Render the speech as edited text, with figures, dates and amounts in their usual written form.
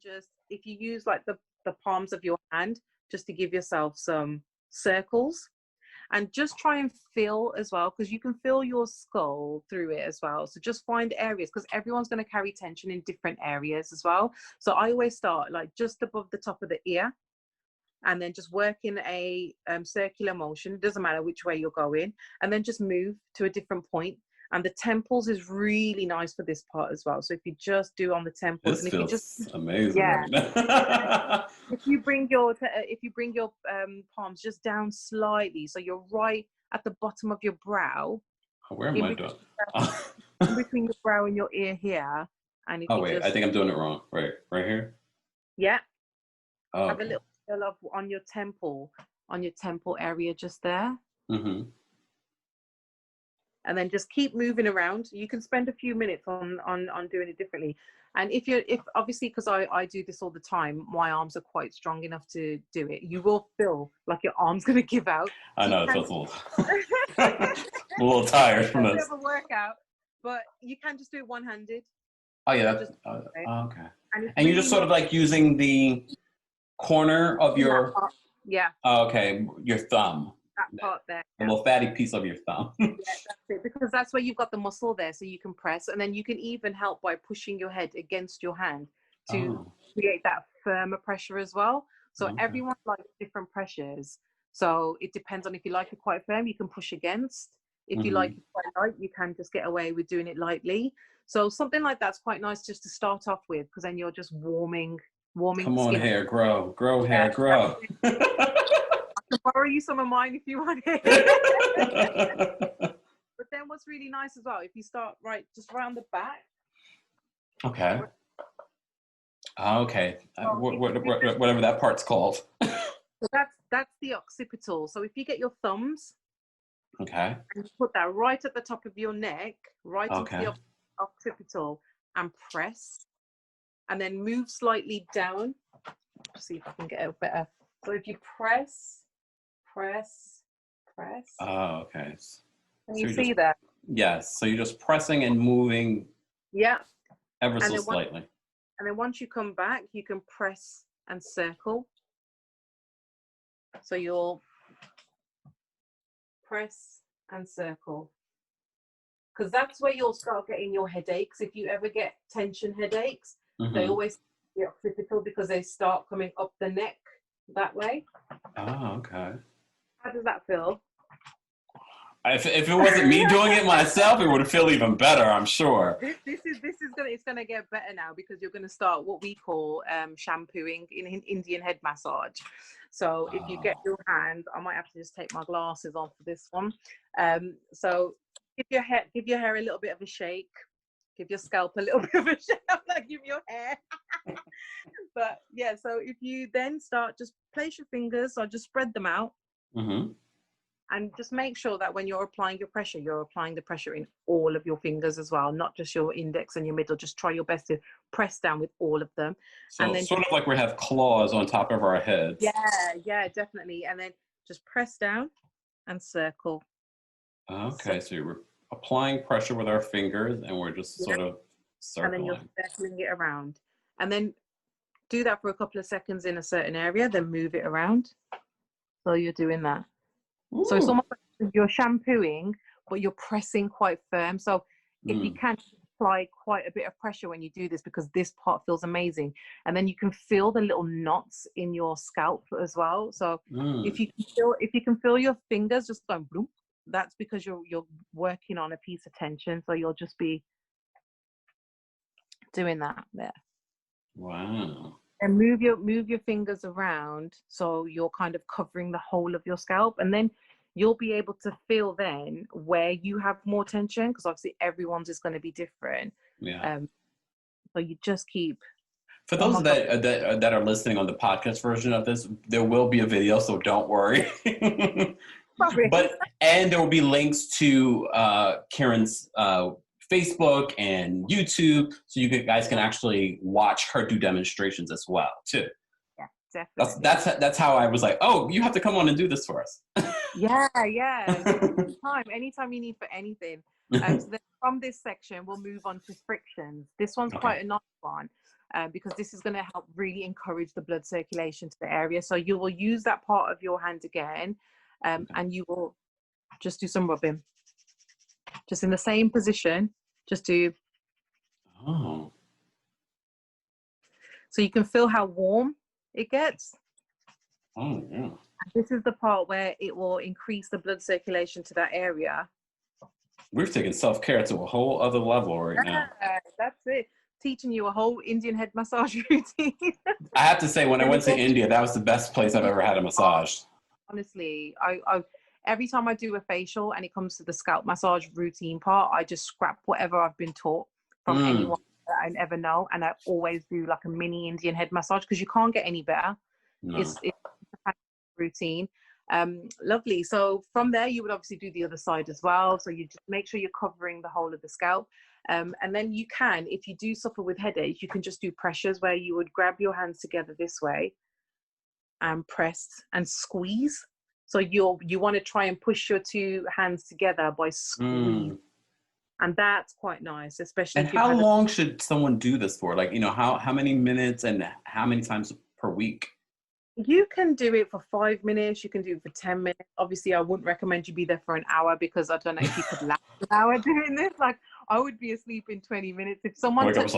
just, if you use like the palms of your hand, just to give yourself some circles, and just try and feel as well, because you can feel your skull through it as well. So just find areas, because everyone's going to carry tension in different areas as well. So I always start like just above the top of the ear, and then just work in a circular motion. It doesn't matter which way you're going, and then just move to a different point. And the temples is really nice for this part as well. So if you just do on the temples, this and if feels you just amazing. yeah, Right now. if you bring your palms just down slightly, so you're right at the bottom of your brow. Where am I doing? In between your brow and your ear here, and if Oh you wait, just, I think I'm doing it wrong. Right here. yeah, Oh, have okay. a little feel of on your temple area just there. Mm-hmm. And then just keep moving around. You can spend a few minutes on doing it differently. And if obviously, because I do this all the time, my arms are quite strong enough to do it. You will feel like your arm's going to give out. I know, it feels a little tired from It's a this. bit of a workout, but you can just do it one-handed. Oh yeah, just, okay. And really you're just sort of like using the corner of your, yeah. Oh, okay, your thumb. That part there. A little fatty piece of your thumb. Yeah, that's it. Because that's where you've got the muscle there, so you can press, and then you can even help by pushing your head against your hand to create that firmer pressure as well. So everyone likes different pressures. So it depends on, if you like it quite firm, you can push against. If you like it quite light, you can just get away with doing it lightly. So something like that's quite nice just to start off with, because then you're just warming. Come on, hair, grow, hair, grow. I can borrow you some of mine if you want it. But then what's really nice as well, if you start just round the back. Okay. Okay. Whatever that part's called. So that's the occipital. So if you get your thumbs, okay, and you put that right at the top of your neck, right into the occipital, and press, and then move slightly down. See if I can get it better. So if you press. Oh, okay. Can you see that? Yes. So you're just pressing and moving. Yeah. Ever so slightly. And then once you come back, you can press and circle. So you'll press and circle, because that's where you'll start getting your headaches. If you ever get tension headaches, they always the occipital, because they start coming up the neck that way. Oh, okay. How does that feel? If it wasn't me doing it myself, it would feel even better, I'm sure. This is gonna get better now, because you're gonna start what we call shampooing in Indian head massage. So if you get your hand, I might have to just take my glasses off for this one. So give your hair a little bit of a shake. Give your scalp a little bit of a shake. Like give your hair. But yeah, so if you then start, just place your fingers, or just spread them out. And just make sure that when you're applying your pressure, you're applying the pressure in all of your fingers as well, not just your index and your middle. Just try your best to press down with all of them. So and then sort of like we have claws on top of our heads. Yeah, definitely. And then just press down and circle. Okay, so we're applying pressure with our fingers, and we're just sort of circling. And then you're circling it around. And then do that for a couple of seconds in a certain area, then move it around. So you're doing that. Ooh. So it's almost like you're shampooing, but you're pressing quite firm. So if you can apply quite a bit of pressure when you do this, because this part feels amazing. And then you can feel the little knots in your scalp as well. So if you can feel your fingers just going boom, that's because you're working on a piece of tension. So you'll just be doing that there. Wow. And move your fingers around, so you're kind of covering the whole of your scalp, and then you'll be able to feel then where you have more tension, because obviously everyone's is going to be different. Yeah. So you just keep. For those that are listening on the podcast version of this, there will be a video, so don't worry. And there will be links to Kiran's Facebook and YouTube, so you guys can actually watch her do demonstrations as well too. Yeah, definitely. That's how I was like, oh, you have to come on and do this for us. Yeah. Anytime you need for anything. So then from this section, we'll move on to frictions. This one's quite a nice one. because this is going to help really encourage the blood circulation to the area. So you will use that part of your hand again, and you will just do some rubbing. Just in the same position, just do. Oh. So you can feel how warm it gets. Oh, yeah. This is the part where it will increase the blood circulation to that area. We're taking self-care to a whole other level right now. That's it. Teaching you a whole Indian head massage routine. I have to say, when I went to India, that was the best place I've ever had a massage. Honestly, I every time I do a facial and it comes to the scalp massage routine part, I just scrap whatever I've been taught from anyone that I ever know, and I always do like a mini Indian head massage because you can't get any better. No. It's a routine. Lovely. So from there, you would obviously do the other side as well. So you just make sure you're covering the whole of the scalp. And then you can, if you do suffer with headache, you can just do pressures where you would grab your hands together this way and press and squeeze. So you want to try and push your two hands together by squeeze. And that's quite nice, especially. And how long should someone do this for? Like, how many minutes and how many times per week? You can do it for 5 minutes. You can do it for 10 minutes. Obviously, I wouldn't recommend you be there for an hour because I don't know if you could last an hour doing this. Like, I would be asleep in 20 minutes. If someone touched